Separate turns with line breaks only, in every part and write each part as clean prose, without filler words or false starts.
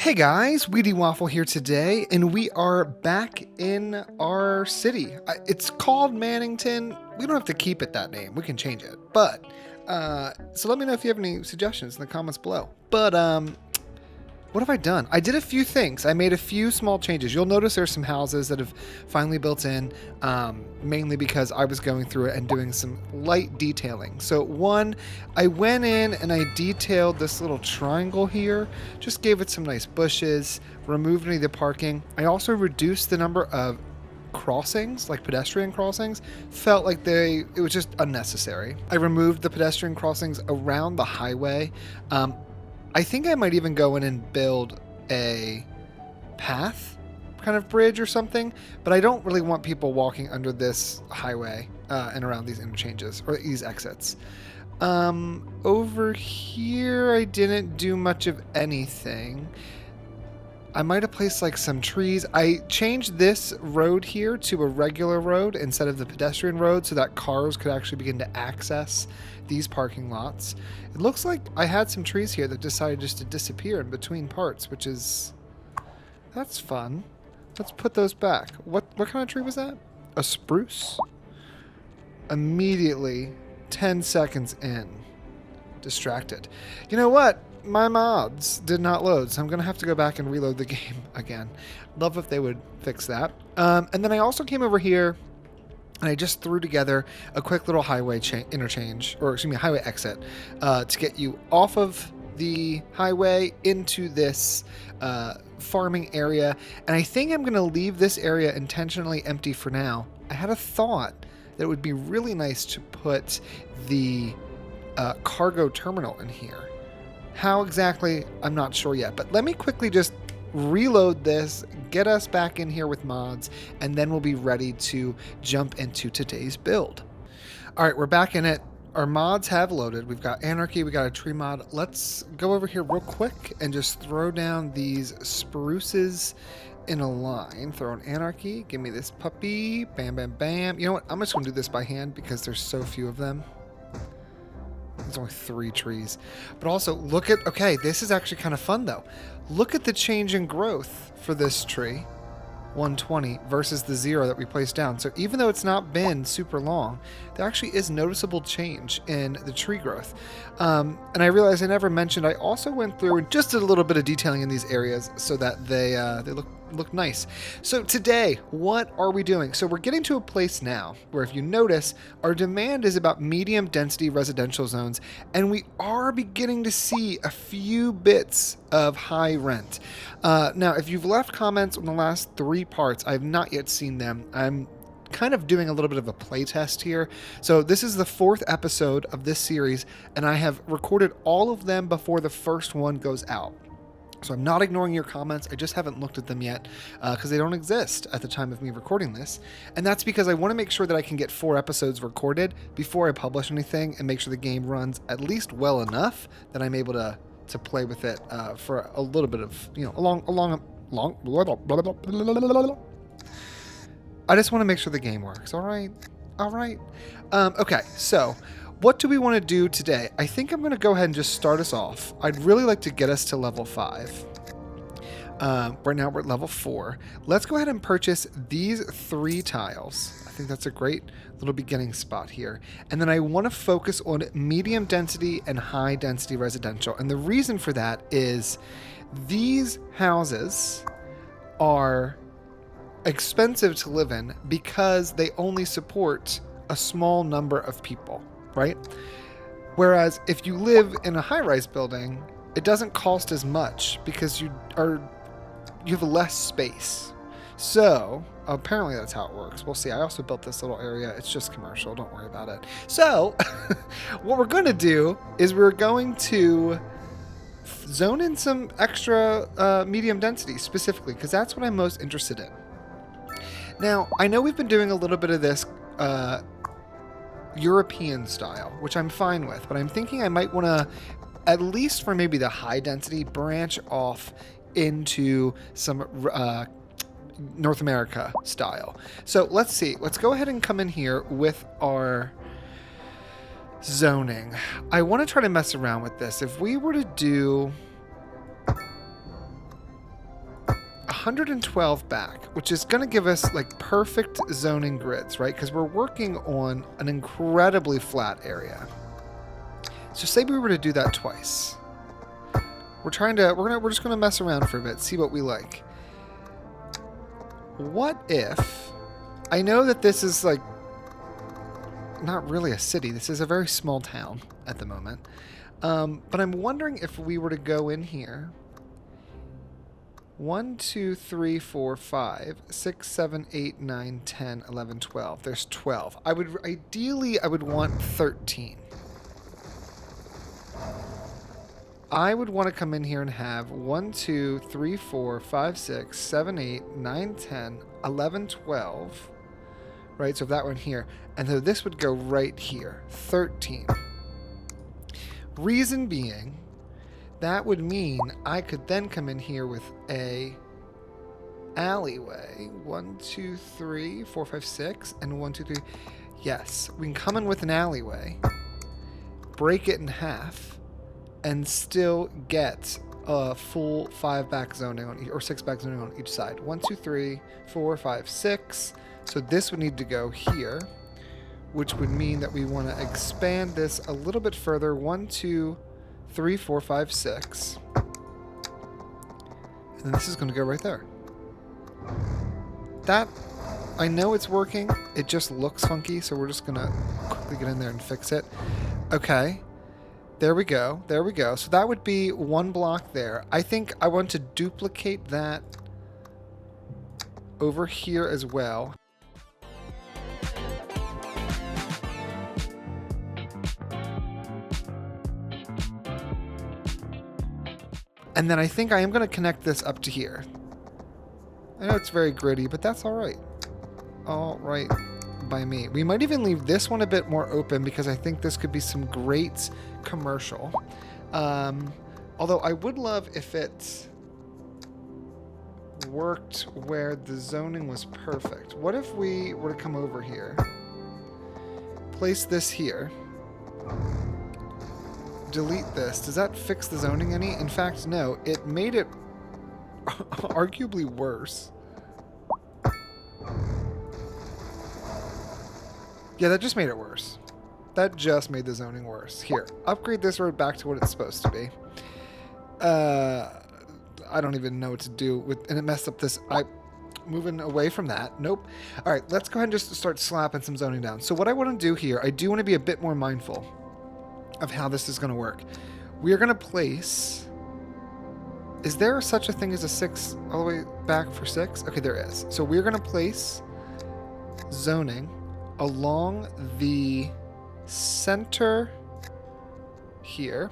Hey guys, Wheatywaffle here today, and we are back in our city. It's called Mannington. We don't have to keep it that name. We can change it. But, so let me know if you have any suggestions in the comments below. But, what have I done? I did a few things. I made a few small changes. You'll notice there's some houses that have finally built in, mainly because I was going through it and doing some light detailing. So one, I went in and I detailed this little triangle here, just gave it some nice bushes, removed any of the parking. I also reduced the number of crossings, like pedestrian crossings. Felt like it was just unnecessary. I removed the pedestrian crossings around the highway. I think I might even go in and build a path kind of bridge or something, but I don't really want people walking under this highway and around these interchanges or these exits. Over here, I didn't do much of anything. I might have placed like some trees. I changed this road here to a regular road instead of the pedestrian road so that cars could actually begin to access these parking lots. It looks like I had some trees here that decided just to disappear in between parts, which is, that's fun. Let's put those back. What kind of tree was that? A spruce? Immediately, 10 seconds in, distracted. You know what? My mods did not load, so I'm going to have to go back and reload the game again. Love if they would fix that. And then I also came over here and I just threw together a quick little highway interchange, or excuse me, highway exit, to get you off of the highway into this farming area. And I think I'm going to leave this area intentionally empty for now. I had a thought that it would be really nice to put the cargo terminal in here. How exactly, I'm not sure yet, but let me quickly just reload this, get us back in here with mods, and then we'll be ready to jump into today's build. All right, we're back in it. Our mods have loaded. We've got Anarchy, we got a tree mod. Let's go over here real quick and just throw down these spruces in a line. Throw an Anarchy, give me this puppy, bam, bam, bam. You know what, I'm just gonna do this by hand because there's so few of them. There's only 3 trees. But also, look at... Okay, this is actually kind of fun, though. Look at the change in growth for this tree. 120 versus the 0 that we placed down. So even though it's not been super long, there actually is noticeable change in the tree growth. And I realized I never mentioned I also went through and just did a little bit of detailing in these areas so that they look nice. So today, what are we doing? So we're getting to a place now where, if you notice, our demand is about medium density residential zones, and we are beginning to see a few bits of high rent. Now, if you've left comments on the last 3 parts, I have not yet seen them. I'm kind of doing a little bit of a play test here. So this is the 4th episode of this series, and I have recorded all of them before the first one goes out. So I'm not ignoring your comments. I just haven't looked at them yet because they don't exist at the time of me recording this. And that's because I want to make sure that I can get 4 episodes recorded before I publish anything and make sure the game runs at least well enough that I'm able to play with it for a little bit of, you know, along. I just want to make sure the game works. All right. Okay, so what do we want to do today? I think I'm going to go ahead and just start us off. I'd really like to get us to level 5. Right now we're at level 4. Let's go ahead and purchase these 3 tiles. I think that's a great little beginning spot here. And then I want to focus on medium density and high density residential. And the reason for that is these houses are expensive to live in because they only support a small number of people, right? Whereas if you live in a high-rise building, it doesn't cost as much because you have less space. So apparently that's how it works. We'll see. I also built this little area. It's just commercial. Don't worry about it. So what we're going to do is we're going to zone in some extra medium density specifically because that's what I'm most interested in. Now, I know we've been doing a little bit of this European style, which I'm fine with, but I'm thinking I might want to, at least for maybe the high density, branch off into some North America style. So let's see. Let's go ahead and come in here with our zoning. I want to try to mess around with this. If we were to do 112 back, which is going to give us like perfect zoning grids, right? Because we're working on an incredibly flat area. So say we were to do that twice. We're just gonna mess around for a bit, see what we like. What if, I know that this is like not really a city, this is a very small town at the moment. But I'm wondering if we were to go in here. 1, 2, 3, 4, 5, 6, 7, 8, 9, 10, 11, 12. There's 12. Ideally, I would want 13. I would want to come in here and have 1, 2, 3, 4, 5, 6, 7, 8, 9, 10, 11, 12. Right, so if that went here. And so this would go right here. 13. Reason being, that would mean I could then come in here with a alleyway. 1, 2, 3, 4, 5, 6, and 1, 2, 3. Yes, we can come in with an alleyway, break it in half, and still get a full 5 back zoning on or 6 back zoning on each side. 1, 2, 3, 4, 5, 6. So this would need to go here, which would mean that we want to expand this a little bit further. 1, 2, 3, 4, 5, 6. And this is going to go right there. That, I know it's working. It just looks funky, so we're just going to quickly get in there and fix it. Okay. There we go. There we go. So that would be 1 block there. I think I want to duplicate that over here as well. And then I think I am going to connect this up to here. I know it's very gritty, but that's all right. All right by me. We might even leave this one a bit more open because I think this could be some great commercial. Although I would love if it worked where the zoning was perfect. What if we were to come over here, place this here, delete this? Does that fix the zoning any? In fact, no. It made it arguably worse. Yeah, that just made it worse. That just made the zoning worse. Here, upgrade this road back to what it's supposed to be. I don't even know what to do with, and it messed up this. Moving away from that. Nope. All right, let's go ahead and just start slapping some zoning down. So what I want to do here, I do want to be a bit more mindful of how this is going to work. We are going to place. Is there such a thing as a 6 all the way back for 6? Okay, there is. So we're going to place zoning along the center here.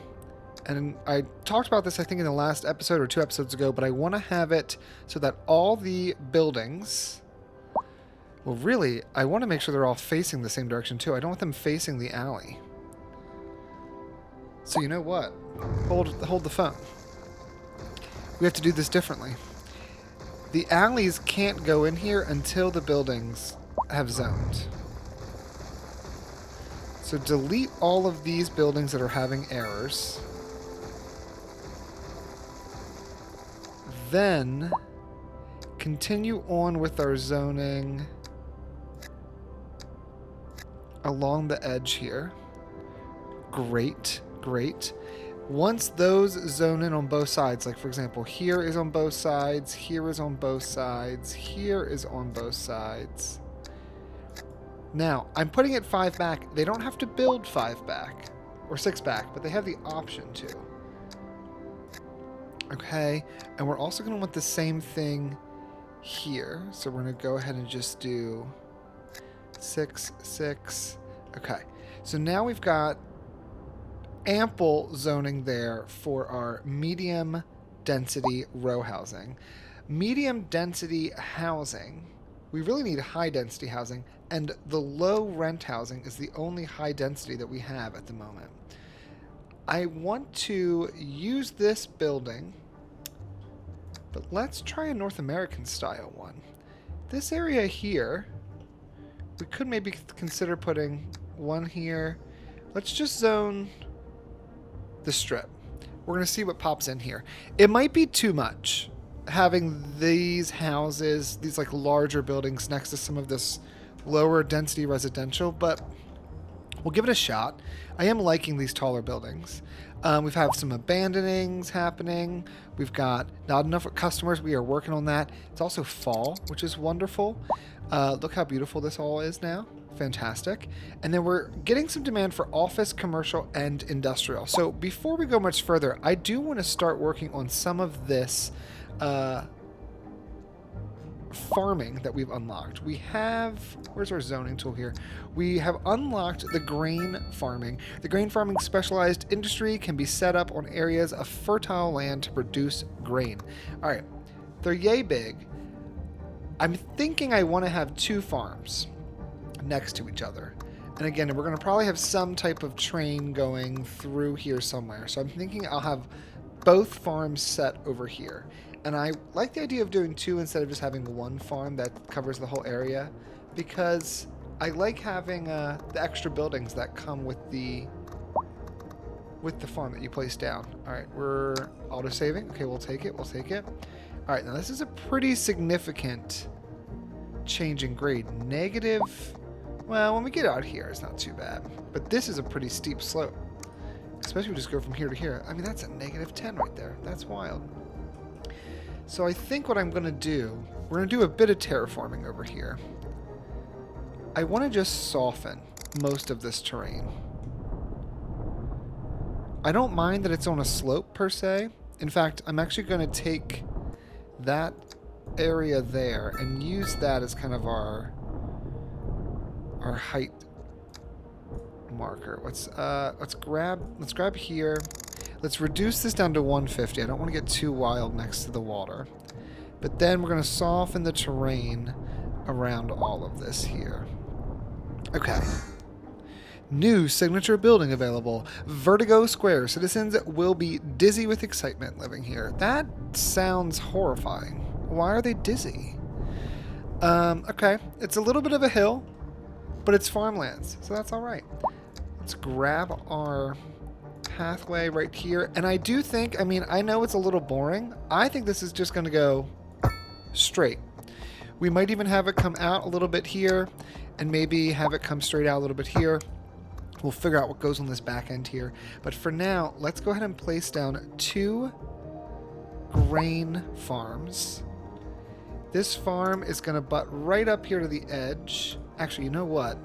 And I talked about this, I think, in the last episode or 2 episodes ago, but I want to have it so that all the buildings... Well, really, I want to make sure they're all facing the same direction, too. I don't want them facing the alley. So you know what? Hold the phone. We have to do this differently. The alleys can't go in here until the buildings have zoned. So delete all of these buildings that are having errors. Then continue on with our zoning along the edge here. Great, great. Once those zone in on both sides, like for example, here is on both sides, here is on both sides, here is on both sides. Now, I'm putting it 5 back. They don't have to build 5 back or 6 back, but they have the option to. Okay, and we're also going to want the same thing here. So we're going to go ahead and just do 6, 6. Okay, so now we've got ample zoning there for our medium density row housing. Medium density housing, we really need high density housing, and the low rent housing is the only high density that we have at the moment. I want to use this building, but let's try a North American style one. This area here, we could maybe consider putting one here. Let's just zone the strip. We're going to see what pops in here. It might be too much. having these houses, these like larger buildings next to some of this lower density residential, but we'll give it a shot. I am liking these taller buildings. We've had some abandonings happening. We've got not enough customers. We are working on that. It's also fall, which is wonderful. Look how beautiful this all is now. Fantastic. And then we're getting some demand for office, commercial, and industrial. So before we go much further, I do want to start working on some of this farming that we've unlocked. We have, where's our zoning tool here? We have unlocked the grain farming. The grain farming specialized industry can be set up on areas of fertile land to produce grain. All right, they're yay big. I'm thinking I want to have 2 farms next to each other. And again, we're going to probably have some type of train going through here somewhere. So I'm thinking I'll have both farms set over here. And I like the idea of doing 2 instead of just having 1 farm that covers the whole area, because I like having the extra buildings that come with the farm that you place down. All right, we're auto saving. Okay, we'll take it. We'll take it. All right, now this is a pretty significant change in grade. Negative. Well, when we get out here, it's not too bad. But this is a pretty steep slope, especially if we just go from here to here. I mean, that's a -10 right there. That's wild. So I think what I'm going to do, we're going to do a bit of terraforming over here. I want to just soften most of this terrain. I don't mind that it's on a slope per se. In fact, I'm actually going to take that area there and use that as kind of our height marker. Let's grab here. Let's reduce this down to 150. I don't want to get too wild next to the water. But then we're going to soften the terrain around all of this here. Okay. New signature building available. Vertigo Square. Citizens will be dizzy with excitement living here. That sounds horrifying. Why are they dizzy? Okay. It's a little bit of a hill, but it's farmlands, so that's all right. Let's grab our pathway right here. And I do think, I mean, I know it's a little boring. I think this is just going to go straight. We might even have it come out a little bit here and maybe have it come straight out a little bit here. We'll figure out what goes on this back end here. But for now, let's go ahead and place down 2 grain farms. This farm is going to butt right up here to the edge. Actually, you know what?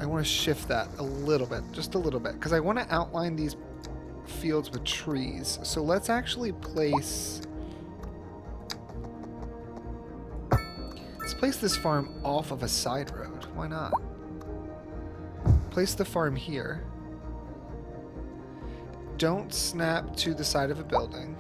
I want to shift that a little bit, just a little bit, because I want to outline these fields with trees. So let's actually place... Let's place this farm off of a side road. Why not? Place the farm here. Don't snap to the side of a building.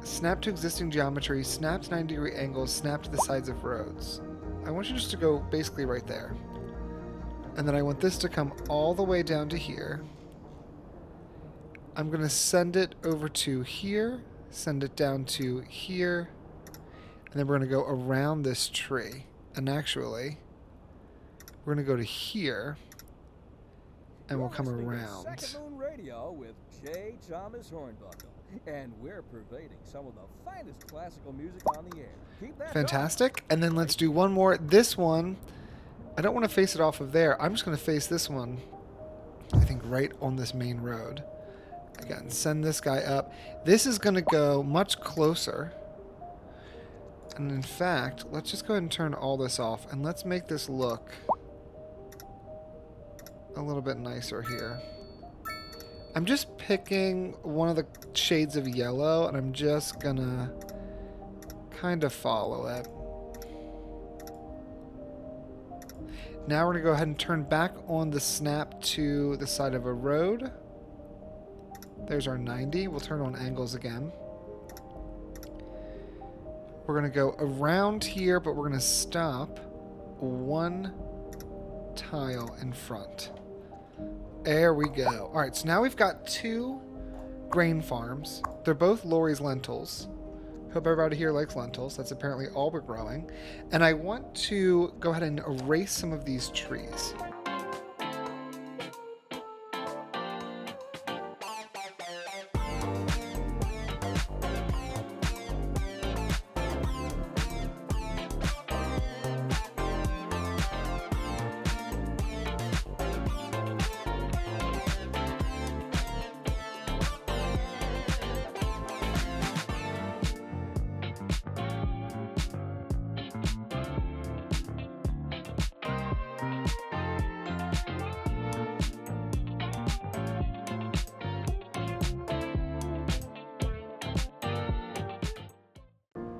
Snap to existing geometry. Snap to 90-degree angles. Snap to the sides of roads. I want you just to go basically right there. And then I want this to come all the way down to here. I'm going to send it over to here. Send it down to here. And then we're going to go around this tree. And actually, we're going to go to here. And we'll come around.
Second Moon Radio with J. Thomas Hornbuckle. And we're pervading some of the finest classical music on the air. Keep that
fantastic.
going.
And then let's do one more. This one, I don't want to face it off of there. I'm just going to face this one, I think, right on this main road. Again, send this guy up. This is going to go much closer. And in fact, let's just go ahead and turn all this off. And let's make this look a little bit nicer here. I'm just picking one of the shades of yellow, and I'm just gonna kind of follow it. Now we're gonna go ahead and turn back on the snap to the side of a road. There's our 90. We'll turn on angles again. We're gonna go around here, but we're gonna stop 1 tile in front. There we go. All right, so now we've got 2 grain farms. They're both Lori's lentils. Hope everybody here likes lentils. That's apparently all we're growing. And I want to go ahead and erase some of these trees.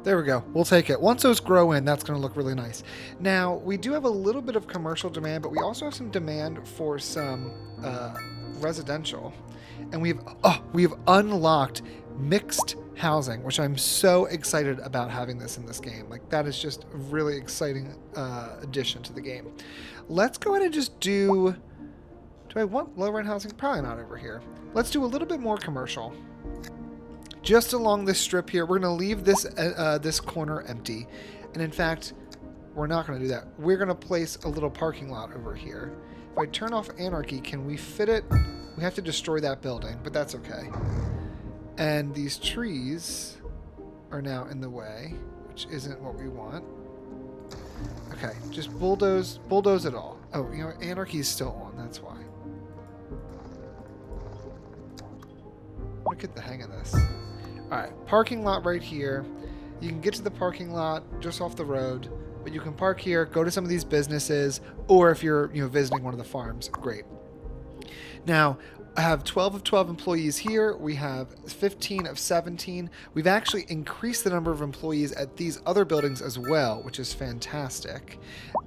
There we go. We'll take it. Once those grow in, that's going to look really nice. Now, we do have a little bit of commercial demand, but we also have some demand for some residential. And we've unlocked mixed housing, which I'm so excited about having this in this game. Like, that is just a really exciting addition to the game. Let's go ahead and just do I want low-rent housing? Probably not over here. Let's do a little bit more commercial. Just along this strip here, we're going to leave this this corner empty. And in fact, we're not going to do that. We're going to place a little parking lot over here. If I turn off anarchy, can we fit it? We have to destroy that building, but that's okay. And these trees are now in the way, which isn't what we want. Okay, just bulldoze it all. Oh, you know, anarchy is still on, that's why. Look at the hang of this. Alright, parking lot right here. You can get to the parking lot just off the road, but you can park here, go to some of these businesses, or if you're visiting one of the farms, great. Now, I have 12 of 12 employees here. We have 15 of 17. We've actually increased the number of employees at these other buildings as well, which is fantastic.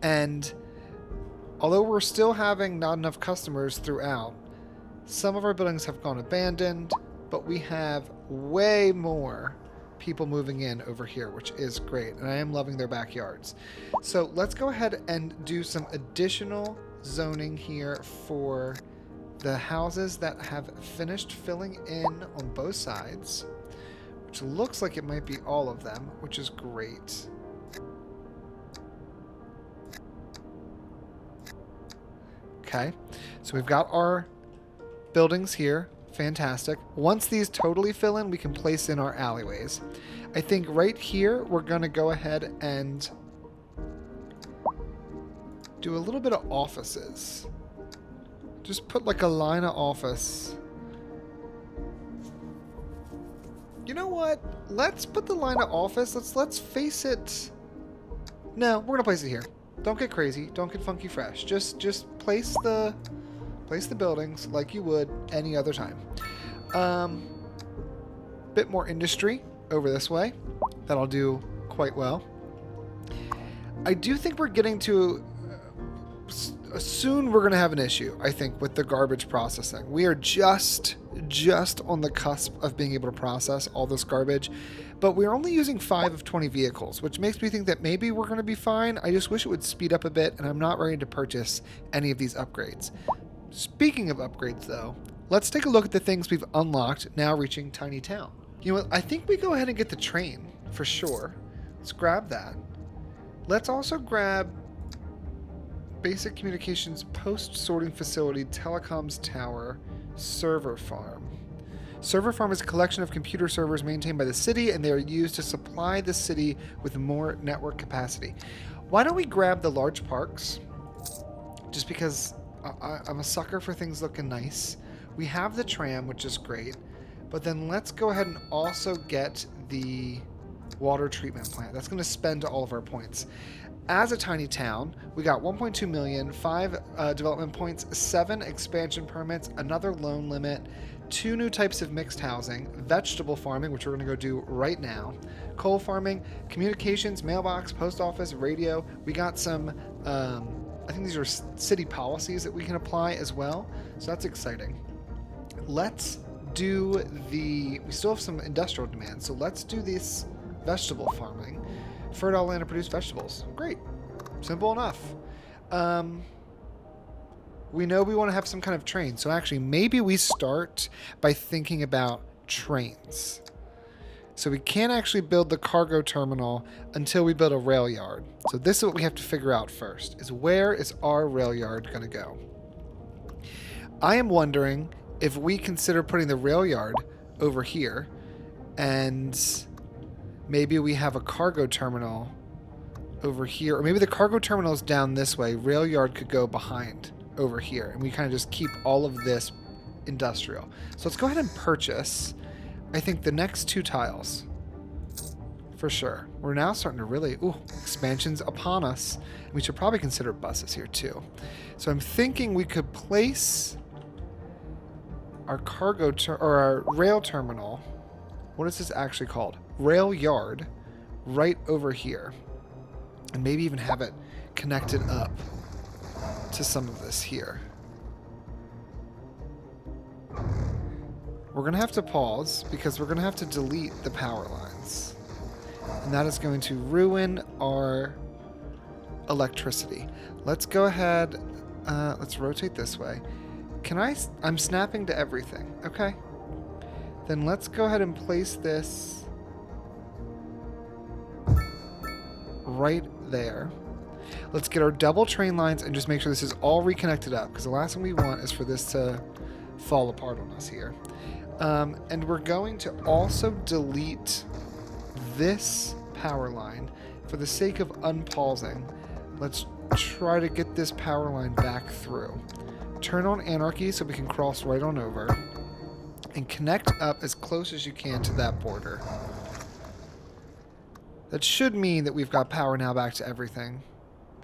And although we're still having not enough customers throughout, some of our buildings have gone abandoned, but we have way more people moving in over here, which is great. And I am loving their backyards. So let's go ahead and do some additional zoning here for the houses that have finished filling in on both sides, which looks like it might be all of them, which is great. Okay, so we've got our buildings here. Fantastic. Once these totally fill in, we can place in our alleyways. I think right here, we're going to go ahead and do a little bit of offices. Just put like a line of office. You know what? Let's put the line of office. Let's face it. No, we're gonna place it here. Don't get crazy. Don't get funky fresh. Just place the buildings like you would any other time. Bit more industry over this way. That'll do quite well. I do think we're getting to soon we're going to have an issue, I think, with the garbage processing. We are just on the cusp of being able to process all this garbage, but we're only using 5 of 20 vehicles, which makes me think that maybe we're going to be fine. I just wish it would speed up a bit, and I'm not ready to purchase any of these upgrades. Speaking of upgrades, though, let's take a look at the things we've unlocked now reaching Tiny Town. You know what? I think we go ahead and get the train, for sure. Let's grab that. Let's also grab Basic Communications Post Sorting Facility, Telecoms Tower, Server Farm. Server Farm is a collection of computer servers maintained by the city, and they are used to supply the city with more network capacity. Why don't we grab the large parks? Just because I'm a sucker for things looking nice. We have the tram, which is great, but then let's go ahead and also get the water treatment plant. That's going to spend all of our points. As a tiny town, we got 1.2 million, 5 development points, 7 expansion permits, another loan limit, 2 new types of mixed housing, vegetable farming, which we're going to go do right now, coal farming, communications, mailbox, post office, radio. We got some, I think these are city policies that we can apply as well, so that's exciting. Let's do we still have some industrial demand, so let's do this vegetable farming. Fertile land to produce vegetables. Great. Simple enough. We know we want to have some kind of train. So actually, maybe we start by thinking about trains. So we can't actually build the cargo terminal until we build a rail yard. So this is what we have to figure out first, is where is our rail yard going to go? I am wondering if we consider putting the rail yard over here, and maybe we have a cargo terminal over here, or maybe the cargo terminal is down this way. Rail yard could go behind over here, and we kind of just keep all of this industrial. So let's go ahead and purchase, I think, the next 2 tiles. For sure. We're now starting to really, expansions upon us. We should probably consider buses here too. So I'm thinking we could place our cargo or our rail terminal. What is this actually called? Rail yard right over here. And maybe even have it connected up to some of this here. We're going to have to pause because we're going to have to delete the power lines. And that is going to ruin our electricity. Let's go ahead. Let's rotate this way. I'm snapping to everything. Okay. Then let's go ahead and place this right there. Let's get our double train lines and just make sure this is all reconnected up, because the last thing we want is for this to fall apart on us here. And we're going to also delete this power line for the sake of unpausing. Let's try to get this power line back through. Turn on anarchy so we can cross right on over. And connect up as close as you can to that border. That should mean that we've got power now back to everything.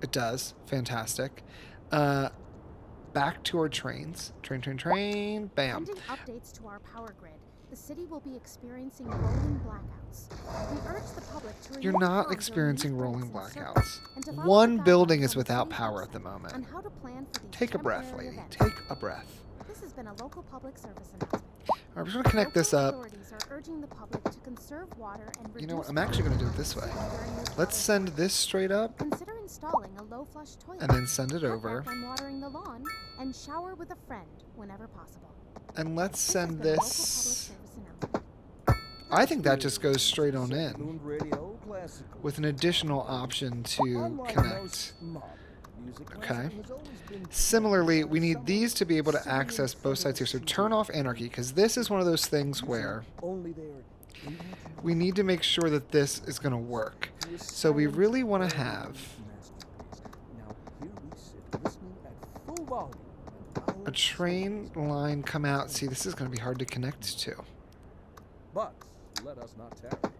It does. Fantastic. Back to our trains. Train. Bam.
Pending updates to our power grid, the city will be experiencing rolling blackouts. We urge the public to
You're
remove
not
farms
experiencing
or
rolling
lease breaks and
blackouts.
circles, and to follow
One
the
building
guidelines
is
on
without
city
power at the
council
moment.
on how to plan for these
Take a breath,
temporary
lady.
events.
Take a breath.
This has been a local public service announcement.
Alright, we're just going to connect this
Local
up.
authorities are urging the public to conserve water and
You know what?
reduce
I'm actually going to do it
water
this way.
during this
Let's
water
send
shortage.
this straight up
Consider installing a low flush toilet.
and then send it
Cut
over.
back on watering the lawn and shower with a friend whenever possible.
And let's
This has
send
been a local public
this.
service announcement.
I think that just goes straight on in
Moon Radio Classical.
with an additional option to
Unlike
connect.
most modern music,
Okay.
classical has always been
Similarly, we need these to be able to access both sides here. So turn off anarchy, because this is one of those things where
only there.
we need to make sure that this is going to work. So we really want to have
Now here we sit listening at full volume.
a train line come out. See, this is going to be hard to connect to.
But let us not tarry.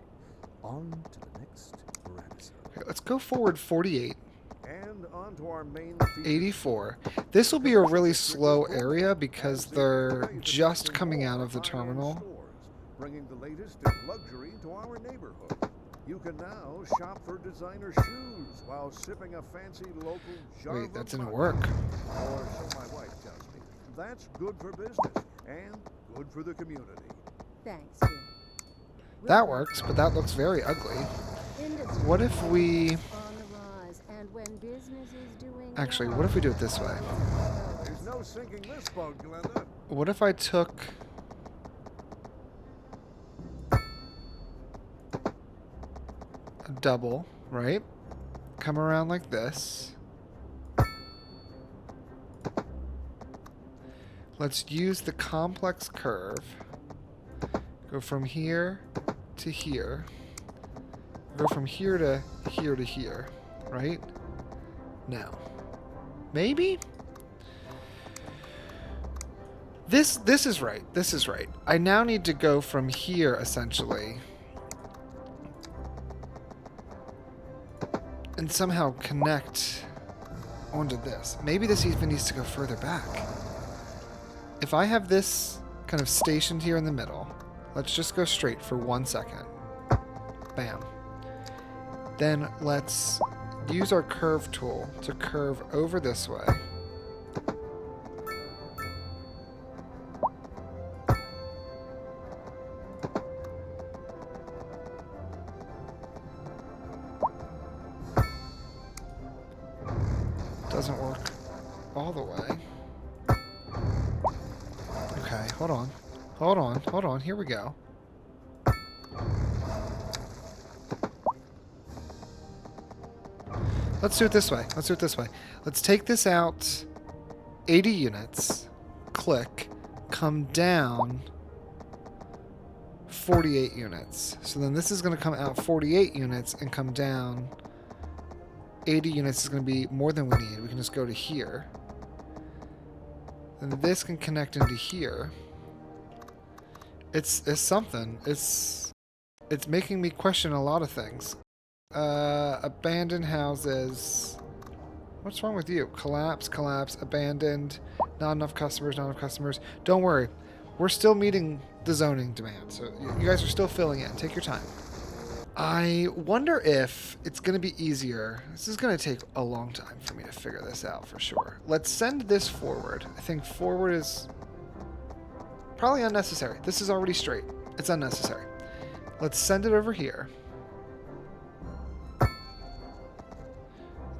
On to the next episode.
Okay, let's go forward 48.
And on to our main
84. This will be a really slow area because they're just coming out of the terminal.
Bringing the latest in luxury to our neighborhood. You can now shop for designer shoes while sipping a fancy local Java
Wait, that didn't
vodka.
work.
Or so my wife tells me. That's good for business and good for the community.
Thanks, Hugh.
That works, but that looks very ugly.
Industry
What if we...
on the rise, and when business is doing
Actually,
well,
what if we do it this way?
There's no sinking this boat, Glenda.
What if I took... a double, right? Come around like this. Let's use the complex curve. Go from here to here. Go from here to here to here, right? Now. Maybe? This is right. This is right. I now need to go from here, essentially, and somehow connect onto this. Maybe this even needs to go further back. If I have this kind of stationed here in the middle, let's just go straight for 1 second. Bam. Then let's use our curve tool to curve over this way. Doesn't work all the way. Okay, hold on. Hold on. Here we go. Let's do it this way. Let's take this out 80 units. Click. Come down 48 units. So then this is going to come out 48 units and come down 80 units is going to be more than we need. We can just go to here. And this can connect into here. It's something. It's making me question a lot of things. Abandoned houses. What's wrong with you? Collapse, abandoned, not enough customers. Don't worry. We're still meeting the zoning demand. So you guys are still filling in. Take your time. I wonder if it's going to be easier. This is going to take a long time for me to figure this out for sure. Let's send this forward. I think forward is probably unnecessary. This is already straight. It's unnecessary. Let's send it over here.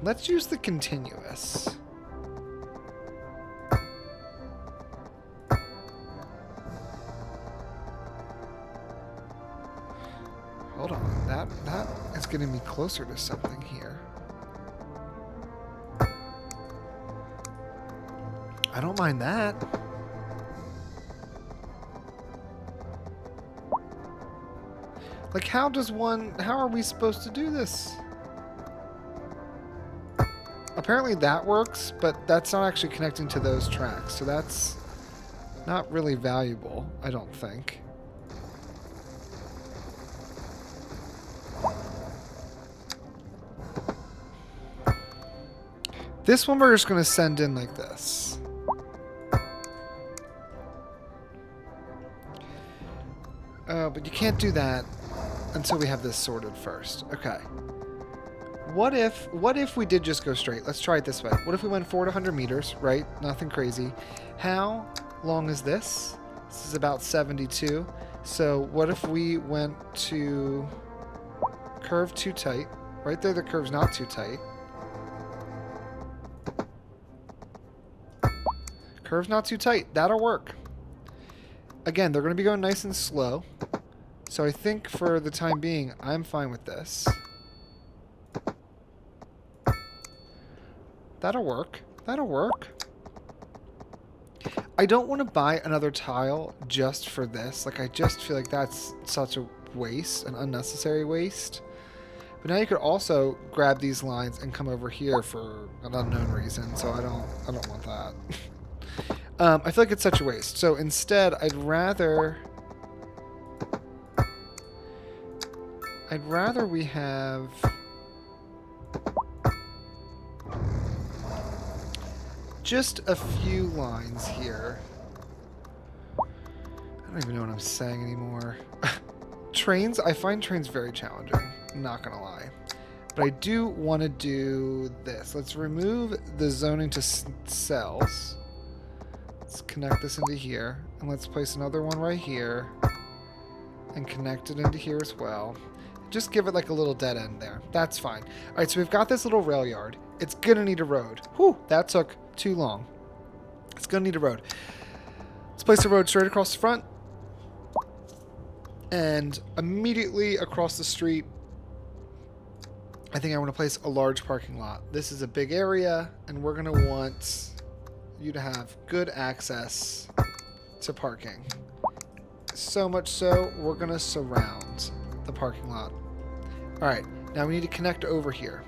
Let's use the continuous. Hold on, that is getting me closer to something here. I don't mind that. Like, how are we supposed to do this? Apparently that works, but that's not actually connecting to those tracks, so that's not really valuable, I don't think. This one we're just going to send in like this. But you can't do that until we have this sorted first. Okay. What if we did just go straight? Let's try it this way. What if we went forward 100 meters, right? Nothing crazy. How long is this? This is about 72. So what if we went to curve too tight? Right there, the curve's not too tight. Curve's not too tight. That'll work. Again, they're going to be going nice and slow. So I think for the time being, I'm fine with this. That'll work. That'll work. I don't want to buy another tile just for this. Like, I just feel like that's such a waste, an unnecessary waste. But now you could also grab these lines and come over here for an unknown reason. So I don't want that. I feel like it's such a waste. So instead, I'd rather we have just a few lines here. I don't even know what I'm saying anymore. Trains, I find trains very challenging. I'm not gonna lie. But I do want to do this. Let's remove the zoning to cells. Let's connect this into here. And let's place another one right here. And connect it into here as well. Just give it like a little dead end there. That's fine. Alright, so we've got this little rail yard. It's gonna need a road. Whew, that took too long. It's gonna need a road. Let's place the road straight across the front. And immediately across the street, I think I want to place a large parking lot. This is a big area, and we're going to want you to have good access to parking. So much so, we're going to surround the parking lot. All right, now we need to connect over here.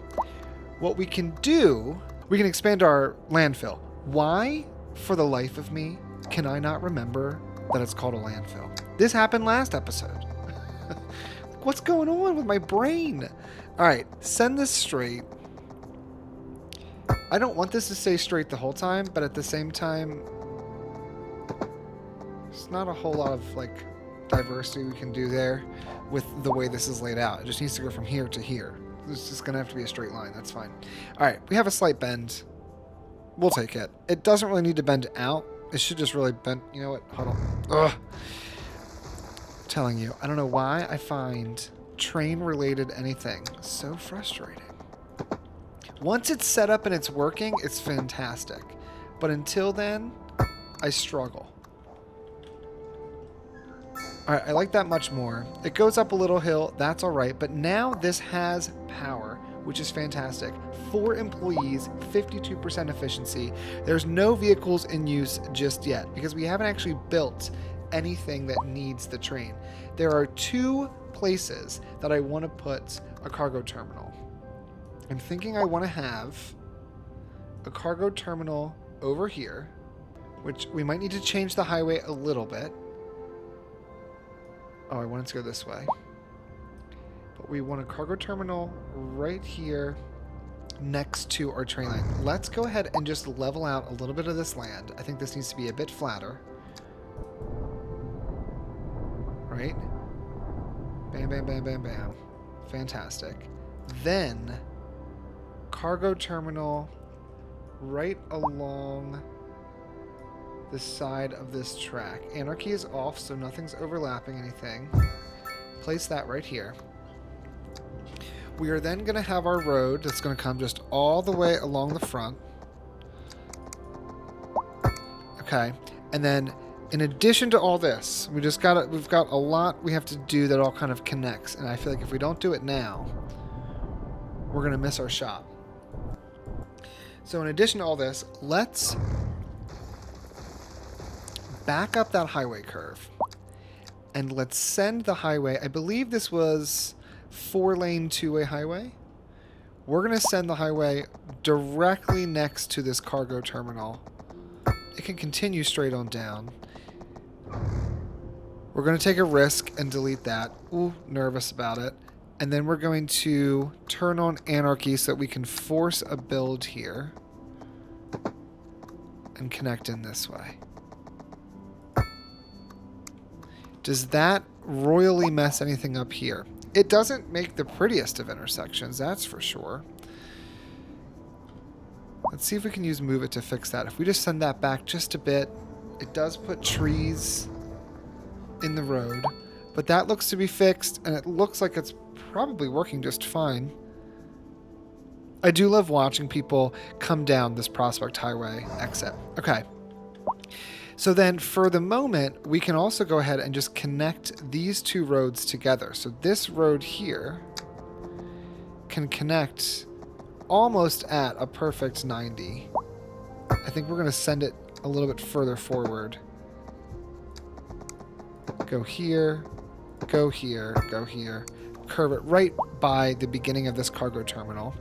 What we can do, we can expand our landfill. Why, for the life of me, can I not remember that it's called a landfill? This happened last episode. What's going on with my brain? All right, send this straight. I don't want this to stay straight the whole time, but at the same time, there's not a whole lot of like diversity we can do there with the way this is laid out. It just needs to go from here to here. It's just gonna have to be a straight line. That's fine. All right, we have a slight bend. We'll take it. It doesn't really need to bend out. It should just really bend. You know what? Hold on. Ugh. I'm telling you, I don't know why I find train-related anything so frustrating. Once it's set up and it's working, it's fantastic. But until then, I struggle. Alright, I like that much more. It goes up a little hill, that's alright, but now this has power, which is fantastic. 4 employees, 52% efficiency. There's no vehicles in use just yet, because we haven't actually built anything that needs the train. There are 2 places that I want to put a cargo terminal. I'm thinking I want to have a cargo terminal over here, which we might need to change the highway a little bit. Oh, I want it to go this way. But we want a cargo terminal right here next to our train line. Let's go ahead and just level out a little bit of this land. I think this needs to be a bit flatter. Right? Bam, bam, bam, bam, bam. Fantastic. Then, cargo terminal right along the side of this track. Anarchy is off, so nothing's overlapping anything. Place that right here. We are then going to have our road that's going to come just all the way along the front. Okay. And then, in addition to all this, we've got a lot we have to do that all kind of connects. And I feel like if we don't do it now, we're going to miss our shot. So in addition to all this, let's back up that highway curve. And let's send the highway. I believe this was 4-lane, 2-way highway. We're going to send the highway directly next to this cargo terminal. It can continue straight on down. We're going to take a risk and delete that. Ooh, nervous about it. And then we're going to turn on anarchy so that we can force a build here and connect in this way. Does that royally mess anything up here? It doesn't make the prettiest of intersections, that's for sure. Let's see if we can use Move It to fix that. If we just send that back just a bit, it does put trees in the road. But that looks to be fixed, and it looks like it's probably working just fine. I do love watching people come down this Prospect Highway exit. Okay. So then, for the moment, we can also go ahead and just connect these two roads together. So this road here can connect almost at a perfect 90. I think we're going to send it a little bit further forward. Go here, go here, go here. Curve it right by the beginning of this cargo terminal.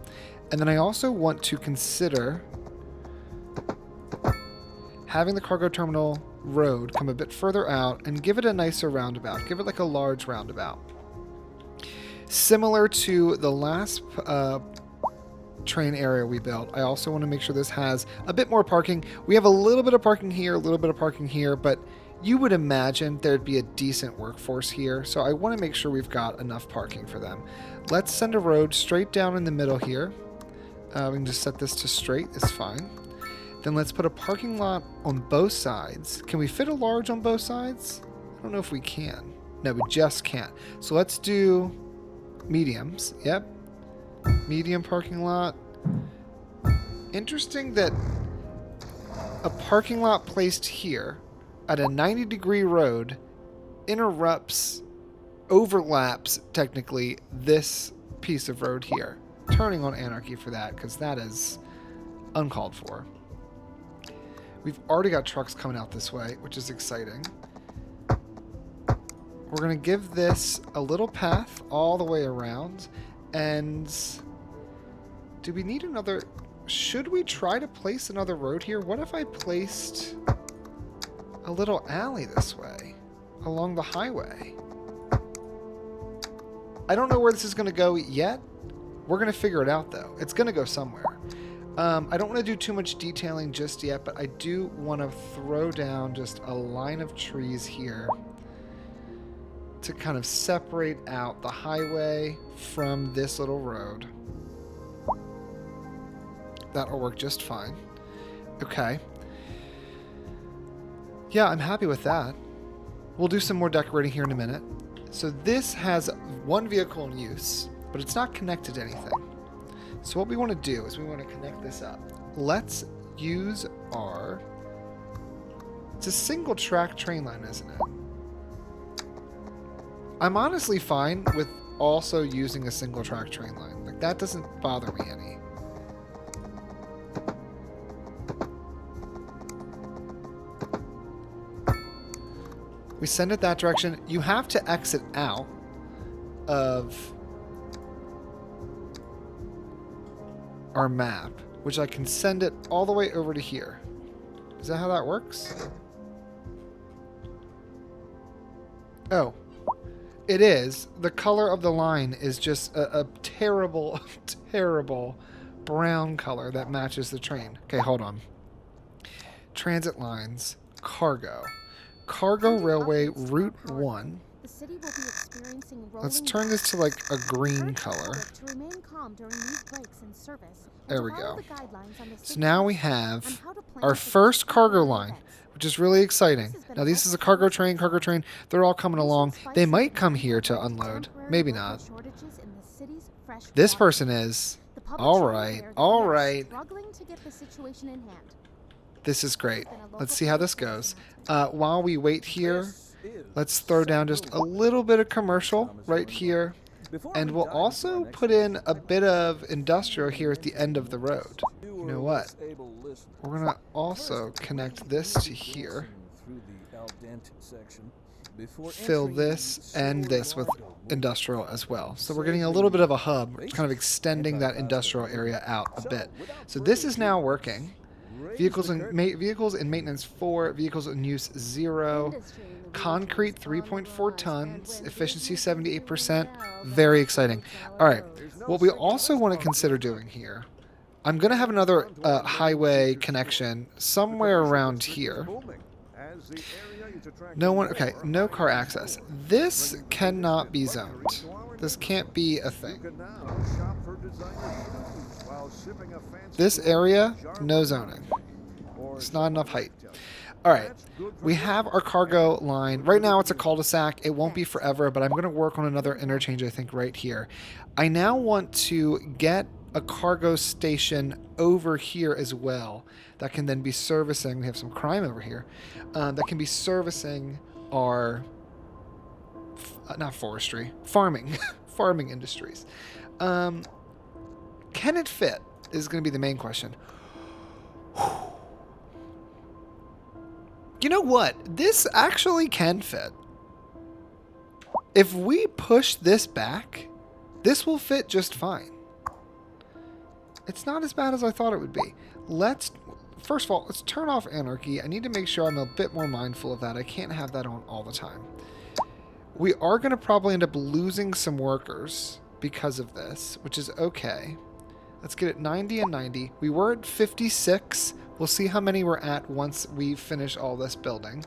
And then I also want to consider having the cargo terminal road come a bit further out and give it a nicer roundabout. Give it like a large roundabout. Similar to the last train area we built, I also want to make sure this has a bit more parking. We have a little bit of parking here, a little bit of parking here, but you would imagine there'd be a decent workforce here, so I want to make sure we've got enough parking for them. Let's send a road straight down in the middle here. We can just set this to straight, it's fine. Then let's put a parking lot on both sides. Can we fit a large on both sides? I don't know if we can. No, we just can't. So let's do mediums. Yep. Medium parking lot. Interesting that a parking lot placed here at a 90-degree road overlaps, technically, this piece of road here. Turning on anarchy for that, because that is uncalled for. We've already got trucks coming out this way, which is exciting. We're going to give this a little path all the way around. And do we need another... Should we try to place another road here? What if I placed a little alley this way along the highway? I don't know where this is going to go yet. We're going to figure it out, though. It's going to go somewhere. I don't want to do too much detailing just yet, but I do want to throw down just a line of trees here to kind of separate out the highway from this little road. That'll work just fine. Okay. Yeah, I'm happy with that. We'll do some more decorating here in a minute. So this has one vehicle in use, but it's not connected to anything. So what we want to do is we want to connect this up. Let's use our... It's a single track train line, isn't it? I'm honestly fine with also using a single track train line. Like, that doesn't bother me any. We send it that direction. You have to exit out of our map, which I can send it all the way over to here. Is that how that works? Oh, it is. The color of the line is just a terrible, terrible brown color that matches the train. Okay, hold on. Transit lines, cargo. Cargo Railway Route 1.
The city will be experiencing rolling
Let's turn this to like a green
Urge the
color.
public to remain calm during these breaks in service and
There
to
we
follow
go.
the guidelines on the
So
city
now we
website
have
on how to plan
our
for these
first cargo
upcoming
line,
events.
which is really exciting.
This has been
Now, this is a
much
cargo
fun so
train.
far.
They're all coming along.
Recent spikes
They
in
might come
demand
here
have
to
led
unload.
temporary
Maybe
local
not.
shortages in the city's fresh
This
water
person
supply.
is.
The public
All
should be
right,
aware that
all
we are
right.
struggling to get the situation in hand.
This is great.
Been a local
Let's see how this
police
goes. While we wait here,
This is
let's throw down just a little bit of commercial right here.
Before
And
we
we'll
dive into our
also
next
put in a
episode,
bit of industrial here at the end of the road.
you
You know
or
what?
less able listeners,
We're going to also
first,
connect
we
this
need
to here.
listen through the al dente section before
Fill
entering
this
the
and
slower
this with
Largo movement.
industrial as well. So we're getting a little bit of a hub. It's kind of extending that industrial area out a bit. So this is now working. Vehicles in maintenance 4, vehicles in use 0,
Industry in the
concrete
region is on the
3.4
rise,
tons,
and when
efficiency
business is doing
78%.
well,
Very
that
exciting.
includes
All
our
right,
roads.
what we also want to consider doing here, I'm going to have another highway connection somewhere around here. No one, okay, no car access. This cannot be zoned. This can't be a thing. This area, no zoning. It's not enough height. All right, we have our cargo line. Right now it's a cul-de-sac. It won't be forever, but I'm going to work on another interchange, I think, right here. I now want to get a cargo station over here as well that can then be servicing. We have some crime over here. That can be servicing our, not forestry, farming, farming industries. Can it fit is going to be the main question. You know what? This actually can fit. If we push this back, this will fit just fine. It's not as bad as I thought it would be. First of all, let's turn off anarchy. I need to make sure I'm a bit more mindful of that. I can't have that on all the time. We are going to probably end up losing some workers because of this, which is okay. Let's get it 90 and 90. We were at 56. We'll see how many we're at once we finish all this building.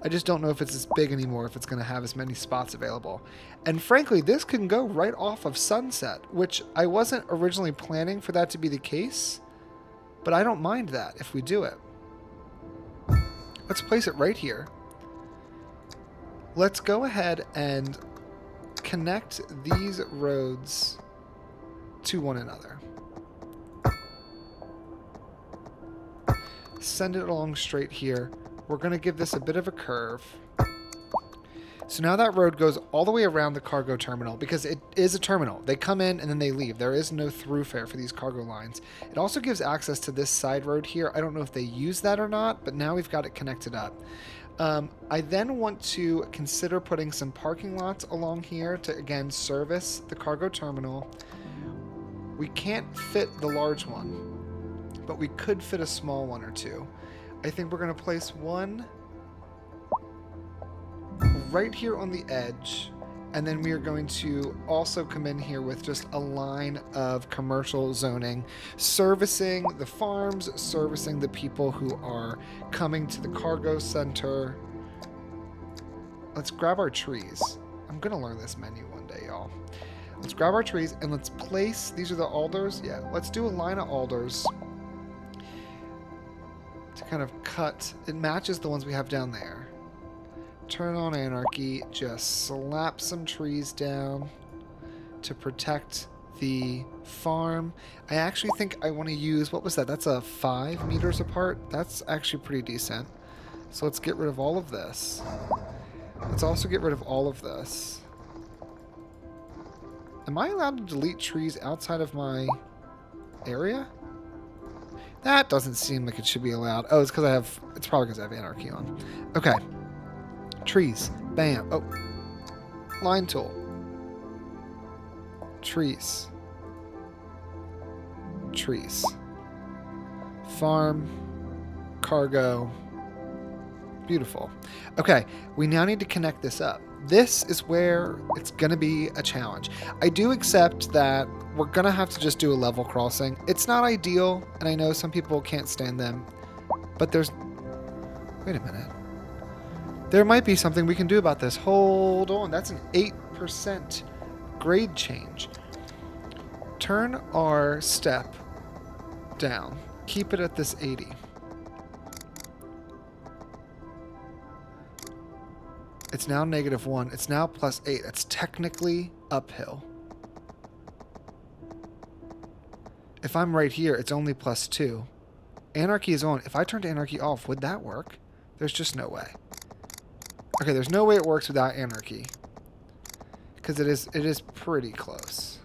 I just don't know if it's as big anymore, if it's going to have as many spots available. And frankly, this can go right off of Sunset, which I wasn't originally planning for that to be the case, but I don't mind that if we do it. Let's place it right here. Let's go ahead and connect these roads to one another. Send it along straight here. We're going to give this a bit of a curve. So now that road goes all the way around the cargo terminal because it is a terminal. They come in and then they leave. There is no throughfare for these cargo lines. It also gives access to this side road here. I don't know if they use that or not, but now we've got it connected up. I then want to consider putting some parking lots along here to, again, service the cargo terminal. We can't fit the large one, but we could fit a small one or two. I think we're going to place one right here on the edge, and then we are going to also come in here with just a line of commercial zoning, servicing the farms, servicing the people who are coming to the cargo center. Let's grab our trees. I'm going to learn this menu one day, y'all. Let's grab our trees and let's place, these are the alders. Yeah, let's do a line of alders to kind of cut. It matches the ones we have down there. Turn on anarchy, just slap some trees down to protect the farm. I actually think I want to use, what was that? That's a 5 meters apart. That's actually pretty decent. So let's get rid of all of this. Let's also get rid of all of this. Am I allowed to delete trees outside of my area? That doesn't seem like it should be allowed. Oh, it's because it's probably because I have anarchy on. Okay. Trees. Bam. Oh. Line tool. Trees. Trees. Farm. Cargo. Beautiful. Okay, we now need to connect this up. This is where it's going to be a challenge. I do accept that we're going to have to just do a level crossing. It's not ideal, and I know some people can't stand them, but there's... Wait a minute. There might be something we can do about this. Hold on. That's an 8% grade change. Turn our step down. Keep it at this 80. It's now -1. It's now +8. It's technically uphill. If I'm right here, it's only +2. Anarchy is on. If I turned anarchy off, would that work? There's just no way. Okay, there's no way it works without anarchy. Because it is pretty close.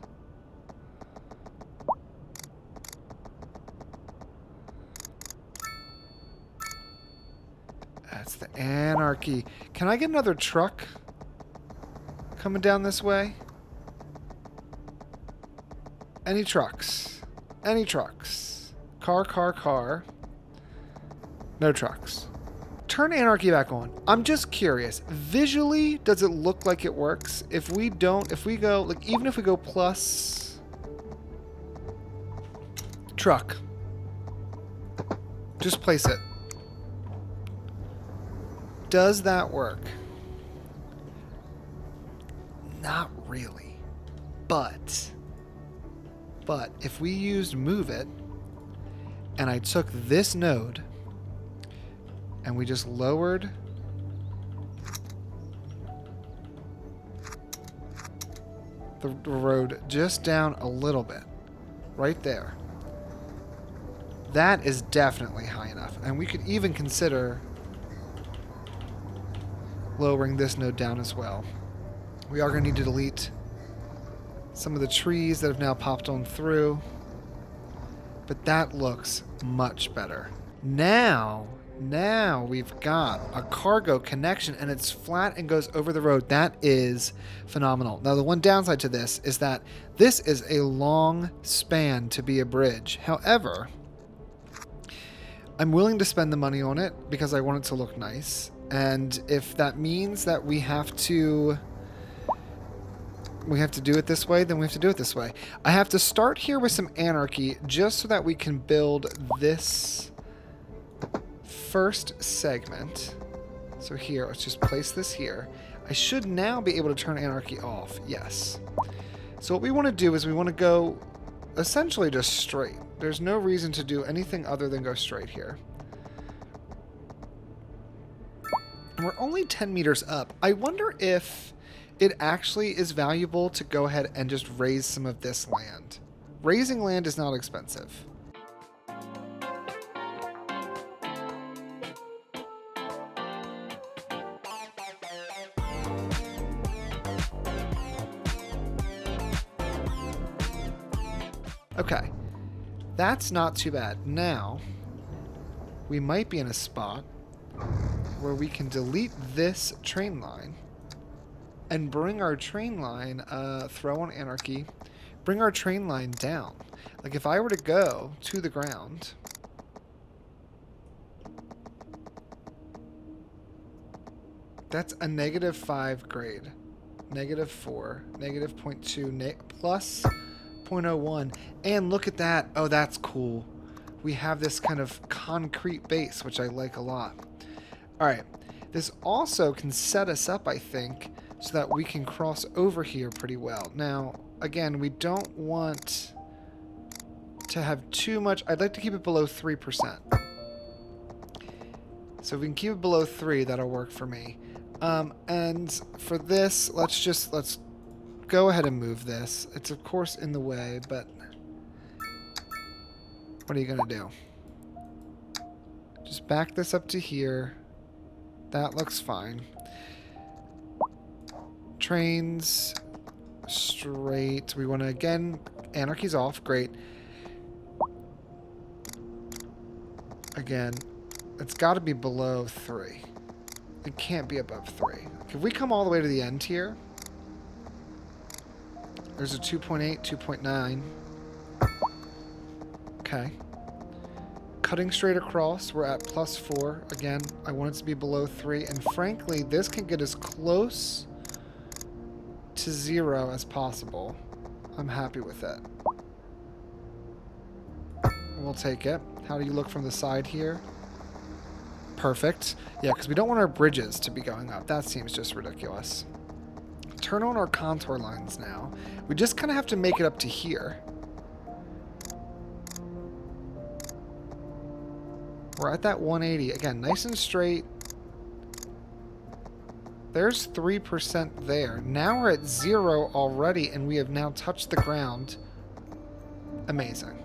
That's the anarchy. Can I get another truck coming down this way? Any trucks? Any trucks? Car. No trucks. Turn anarchy back on. I'm just curious. Visually, does it look like it works? If we go, like, even if we go plus truck, just place it. Does that work? Not really. But if we used move it and I took this node and we just lowered the road just down a little bit, right there, that is definitely high enough. And we could even consider lowering this node down as well. We are going to need to delete some of the trees that have now popped on through, but that looks much better. Now we've got a cargo connection and it's flat and goes over the road. That is phenomenal. Now the one downside to this is that this is a long span to be a bridge. However, I'm willing to spend the money on it because I want it to look nice. And if that means that we have to do it this way, then we have to do it this way. I have to start here with some anarchy just so that we can build this first segment. So here, let's just place this here. I should now be able to turn anarchy off. Yes. So what we want to do is we want to go essentially just straight. There's no reason to do anything other than go straight here. And we're only 10 meters up. I wonder if it actually is valuable to go ahead and just raise some of this land. Raising land is not expensive. Okay, that's not too bad. Now, we might be in a spot where we can delete this train line and bring our train line, throw on anarchy, bring our train line down. Like if I were to go to the ground, that's a -5 grade, -4, -0.2, plus 0.01, and look at that. Oh, that's cool. We have this kind of concrete base, which I like a lot. All right, this also can set us up, I think, so that we can cross over here pretty well. Now, again, we don't want to have too much. I'd like to keep it below 3%. So if we can keep it below 3, that'll work for me. And for this, let's go ahead and move this. It's of course in the way, but what are you gonna do? Just back this up to here. That looks fine. Trains straight. We want to, again, anarchy's off. Great. Again, it's got to be below 3. It can't be above 3. If we come all the way to the end here, there's a 2.8, 2.9. Okay. Cutting straight across, we're at +4. Again, I want it to be below 3. And frankly, this can get as close to 0 as possible. I'm happy with it. We'll take it. How do you look from the side here? Perfect. Yeah, because we don't want our bridges to be going up. That seems just ridiculous. Turn on our contour lines now. We just kind of have to make it up to here. We're at that 180. Again, nice and straight. There's 3% there. Now we're at 0 already, and we have now touched the ground. Amazing.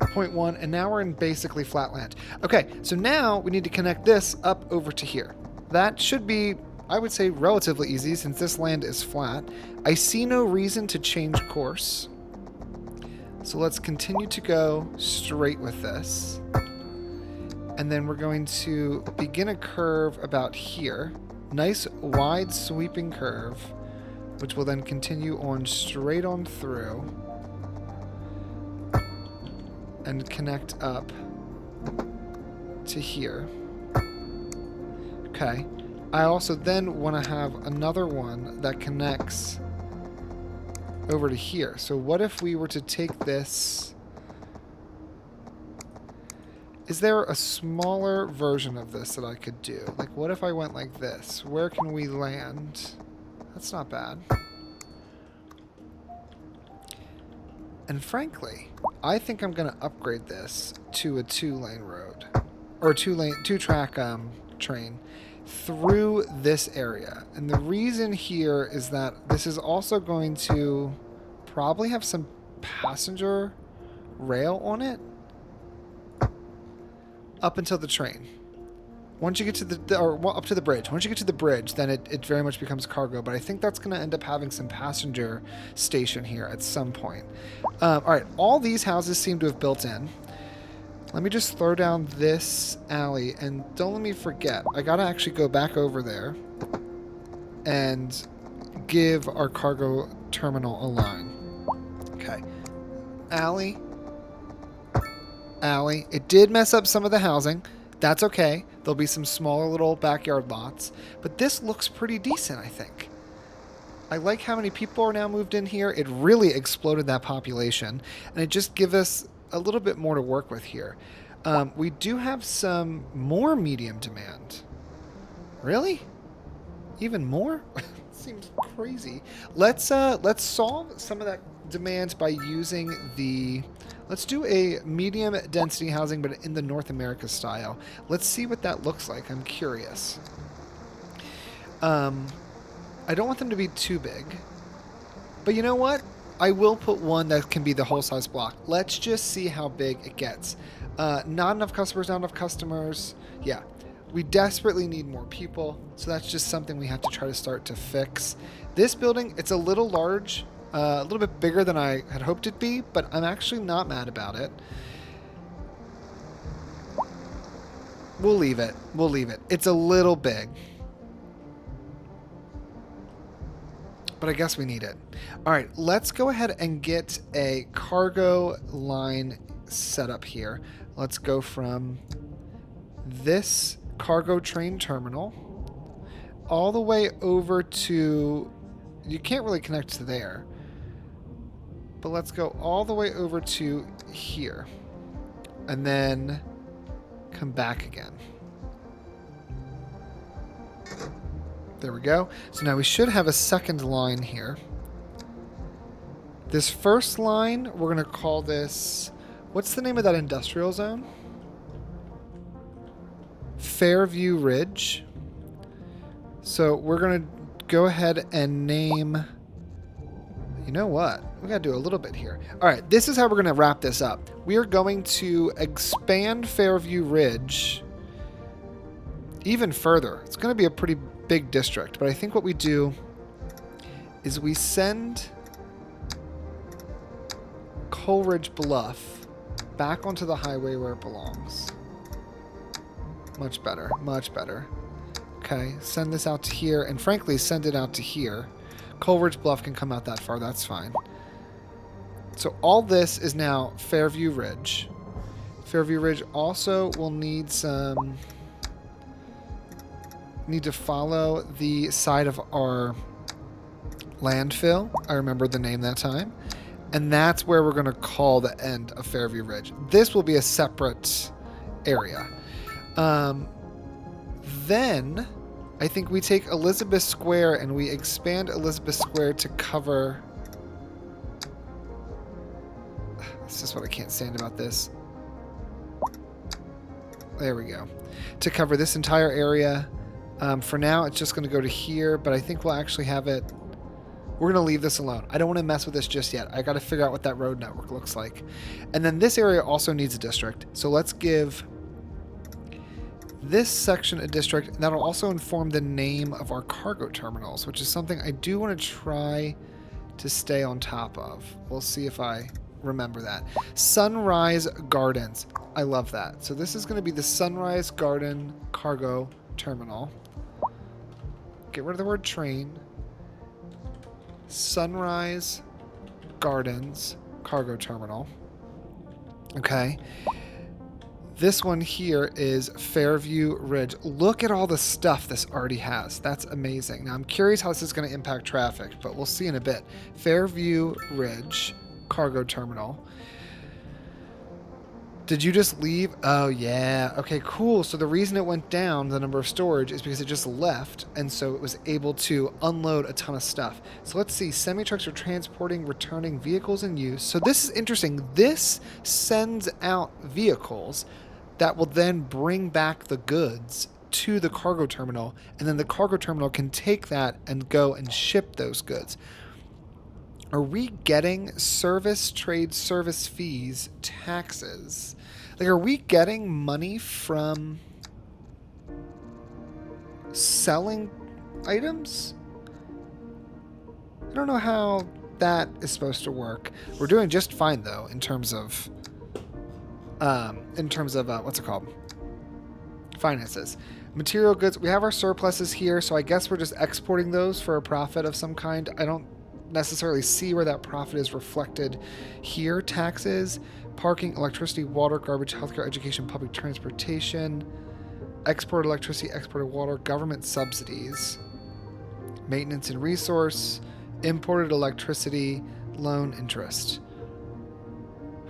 0.1, and now we're in basically flat land. Okay, so now we need to connect this up over to here. That should be, I would say, relatively easy since this land is flat. I see no reason to change course. So let's continue to go straight with this. And then we're going to begin a curve about here. Nice wide sweeping curve, which will then continue on straight on through and connect up to here. Okay. I also then want to have another one that connects over to here. So what if we were to take this? Is there a smaller version of this that I could do? Like, what if I went like this? Where can we land? That's not bad. And frankly, I think I'm going to upgrade this to a 2-lane road. Or a 2-track train through this area. And the reason here is that this is also going to probably have some passenger rail on it. Up until the train. Once you get to up to the bridge. Once you get to the bridge, then it very much becomes cargo. But I think that's going to end up having some passenger station here at some point. All right, all these houses seem to have built in. Let me just throw down this alley, and don't let me forget. I got to actually go back over there and give our cargo terminal a line. Okay, alley. Alley. It did mess up some of the housing. That's okay. There'll be some smaller little backyard lots. But this looks pretty decent, I think. I like how many people are now moved in here. It really exploded that population. And it just gives us a little bit more to work with here. We do have some more medium demand. Really? Even more? Seems crazy. Let's solve some of that demand by using the... Let's do a medium density housing, but in the North America style. Let's see what that looks like. I'm curious. I don't want them to be too big. But you know what? I will put one that can be the whole size block. Let's just see how big it gets. Not enough customers, not enough customers. Yeah. We desperately need more people. So that's just something we have to try to start to fix. This building, it's a little large. A little bit bigger than I had hoped it'd be, but I'm actually not mad about it. We'll leave it. We'll leave it. It's a little big. But I guess we need it. All right, let's go ahead and get a cargo line set up here. Let's go from this cargo train terminal all the way over to... You can't really connect to there. But let's go all the way over to here. And then come back again. There we go. So now we should have a second line here. This first line, we're going to call this... What's the name of that industrial zone? Fairview Ridge. So we're going to go ahead and name... You know what? We got to do a little bit here. All right, this is how we're going to wrap this up. We are going to expand Fairview Ridge even further. It's going to be a pretty big district, but I think what we do is we send Coleridge Bluff back onto the highway where it belongs. Much better, much better. Okay, send this out to here, and frankly, send it out to here. Coleridge Bluff can come out that far, that's fine. So all this is now Fairview Ridge. Fairview Ridge also will need some... Need to follow the side of our landfill. I remembered the name that time. And that's where we're going to call the end of Fairview Ridge. This will be a separate area. then I think we take Elizabeth Square and we expand Elizabeth Square to cover... That's just what I can't stand about this. There we go. To cover this entire area. For now, it's just going to go to here, but I think we'll actually have it... We're going to leave this alone. I don't want to mess with this just yet. I got to figure out what that road network looks like. And then this area also needs a district. So let's give this section a district. And that'll also inform the name of our cargo terminals, which is something I do want to try to stay on top of. We'll see if I remember that. Sunrise Gardens. I love that. So this is going to be the Sunrise Garden Cargo Terminal. Get rid of the word train. Sunrise Gardens Cargo Terminal. Okay. This one here is Fairview Ridge. Look at all the stuff this already has. That's amazing. Now I'm curious how this is going to impact traffic, but we'll see in a bit. Fairview Ridge Cargo Terminal. Did you just leave? Oh, yeah. Okay, cool. So the reason it went down, the number of storage, is because it just left, and so it was able to unload a ton of stuff. So let's see. Semi-trucks are transporting returning vehicles in use. So this is interesting. This sends out vehicles that will then bring back the goods to the cargo terminal, and then the cargo terminal can take that and go and ship those goods. Are we getting service, trade, service fees, taxes? Like, are we getting money from selling items? I don't know how that is supposed to work. We're doing just fine, though, in terms of what's it called? Finances. Material goods. We have our surpluses here, so I guess we're just exporting those for a profit of some kind. I don't necessarily see where that profit is reflected here. Taxes, parking, electricity, water, garbage, healthcare, education, public transportation, export electricity, exported water, government subsidies, maintenance and resource, imported electricity, loan interest.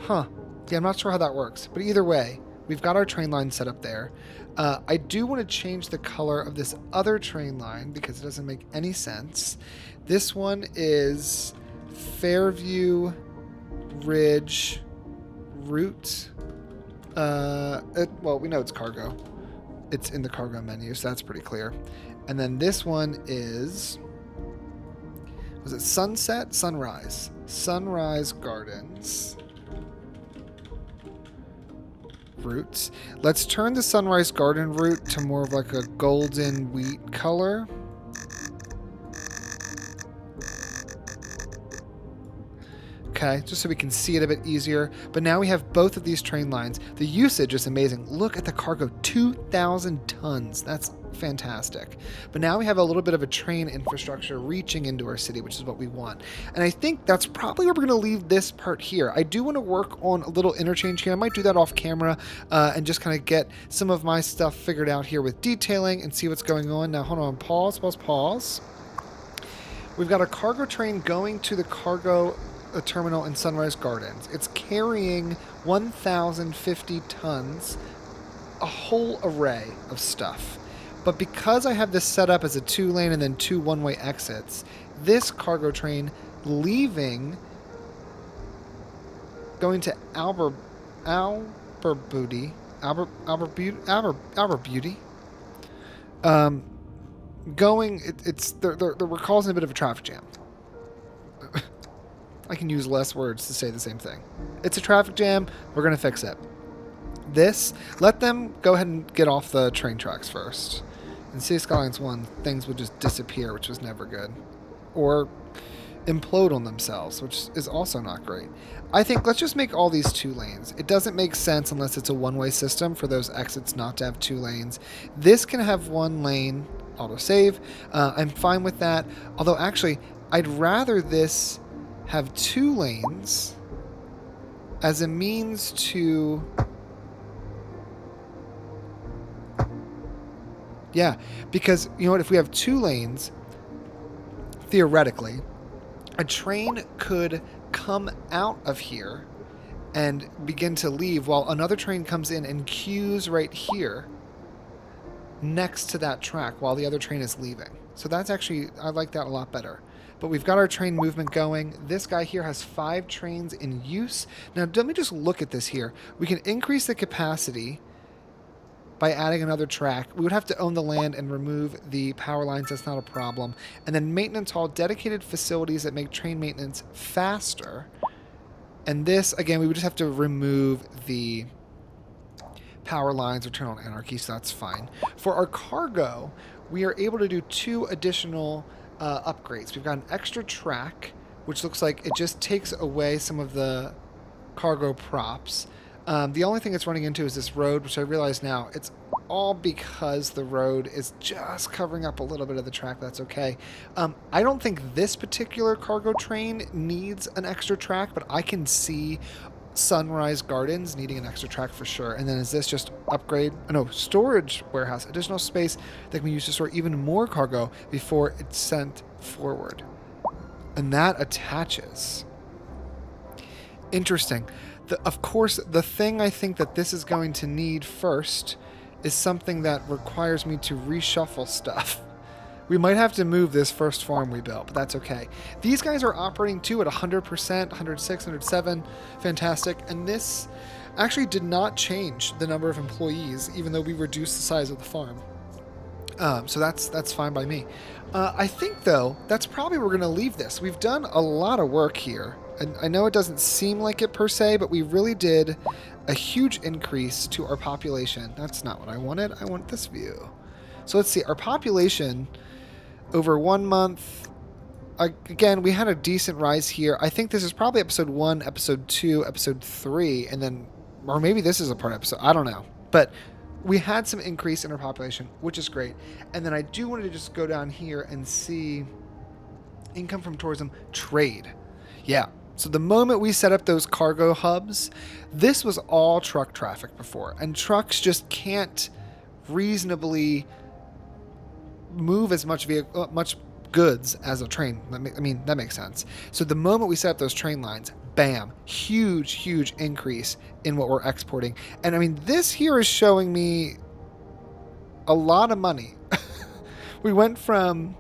Huh. Yeah, I'm not sure how that works, but either way, we've got our train line set up there. I do want to change the color of this other train line because it doesn't make any sense. This one is Fairview Ridge Route. Well, we know it's cargo. It's in the cargo menu, so that's pretty clear. And then this one is... Was it Sunset? Sunrise. Sunrise Gardens. Routes. Let's turn the Sunrise Garden route to more of like a golden wheat color. Okay, just so we can see it a bit easier. But now we have both of these train lines. The usage is amazing. Look at the cargo, 2,000 tons. That's fantastic. But now we have a little bit of a train infrastructure reaching into our city, which is what we want. And I think that's probably where we're going to leave this part here. I do want to work on a little interchange here. I might do that off camera and just kind of get some of my stuff figured out here with detailing and see what's going on. Now, hold on. Pause. We've got a cargo train going to the cargo terminal in Sunrise Gardens. It's carrying 1,050 tons, a whole array of stuff. But because I have this set up as a 2-lane and then 2 one-way exits, this cargo train leaving, going to Albert Beauty, we're causing a bit of a traffic jam. I can use less words to say the same thing. It's a traffic jam. We're going to fix it. Let them go ahead and get off the train tracks first. In City Skylines 1, things would just disappear, which was never good. Or implode on themselves, which is also not great. I think let's just make all these 2 lanes. It doesn't make sense unless it's a one-way system for those exits not to have 2 lanes. This can have 1 lane autosave. I'm fine with that. Although, actually, I'd rather this have 2 lanes as a means to... Yeah, because, you know what, if we have 2 lanes, theoretically, a train could come out of here and begin to leave while another train comes in and queues right here. next to that track while the other train is leaving. So that's actually, I like that a lot better. But we've got our train movement going. This guy here has 5 trains in use. Now, let me just look at this here. We can increase the capacity by adding another track. We would have to own the land and remove the power lines. That's not a problem. And then maintenance hall, dedicated facilities that make train maintenance faster. And this, again, we would just have to remove the power lines or turn on anarchy, so that's fine. For our cargo, we are able to do 2 additional upgrades. We've got an extra track, which looks like it just takes away some of the cargo props. The only thing it's running into is this road, which I realize now it's all because the road is just covering up a little bit of the track. That's okay. I don't think this particular cargo train needs an extra track, but I can see Sunrise Gardens needing an extra track for sure. And then is this just upgrade? No, storage warehouse. Additional space that can be used to store even more cargo before it's sent forward. And that attaches. Interesting. Of course, the thing I think that this is going to need first is something that requires me to reshuffle stuff. We might have to move this first farm we built, but that's okay. These guys are operating too at 100%, 106, 107. Fantastic. And this actually did not change the number of employees, even though we reduced the size of the farm. So that's fine by me. I think, though, that's probably where we're going to leave this. We've done a lot of work here. And I know it doesn't seem like it per se, but we really did a huge increase to our population. That's not what I wanted. I want this view. So let's see. Our population over 1 month, again, we had a decent rise here. I think this is probably episode 1, episode 2, episode 3, and then, or maybe this is a part episode. I don't know. But we had some increase in our population, which is great. And then I do want to just go down here and see income from tourism, trade. Yeah. So the moment we set up those cargo hubs, this was all truck traffic before, and trucks just can't reasonably move as much goods as a train. I mean, that makes sense. So the moment we set up those train lines, bam, huge increase in what we're exporting. And I mean, this here is showing me a lot of money. We went from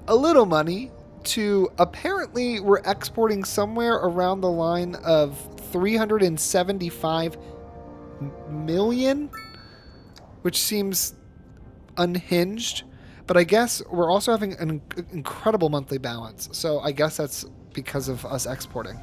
a little money to apparently we're exporting somewhere around the line of 375 million, which seems unhinged. But I guess we're also having an incredible monthly balance. So I guess that's because of us exporting.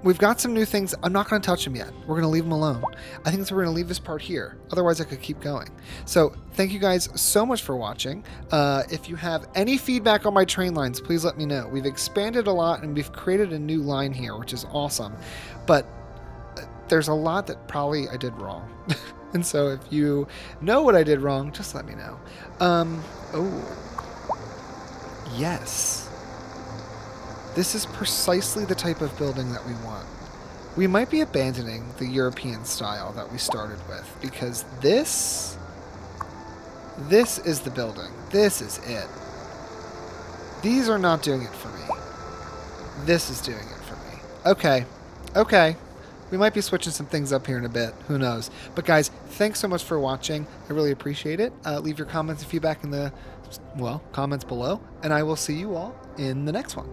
We've got some new things. I'm not going to touch them yet. We're going to leave them alone. I think we're going to leave this part here. Otherwise, I could keep going. So thank you guys so much for watching. If you have any feedback on my train lines, please let me know. We've expanded a lot, and we've created a new line here, which is awesome. But there's a lot that probably I did wrong. And so if you know what I did wrong, just let me know. Yes. This is precisely the type of building that we want. We might be abandoning the European style that we started with, because this is the building. This is it. These are not doing it for me. This is doing it for me. Okay. We might be switching some things up here in a bit. Who knows? But guys, thanks so much for watching. I really appreciate it. Leave your comments and feedback in the, comments below. And I will see you all in the next one.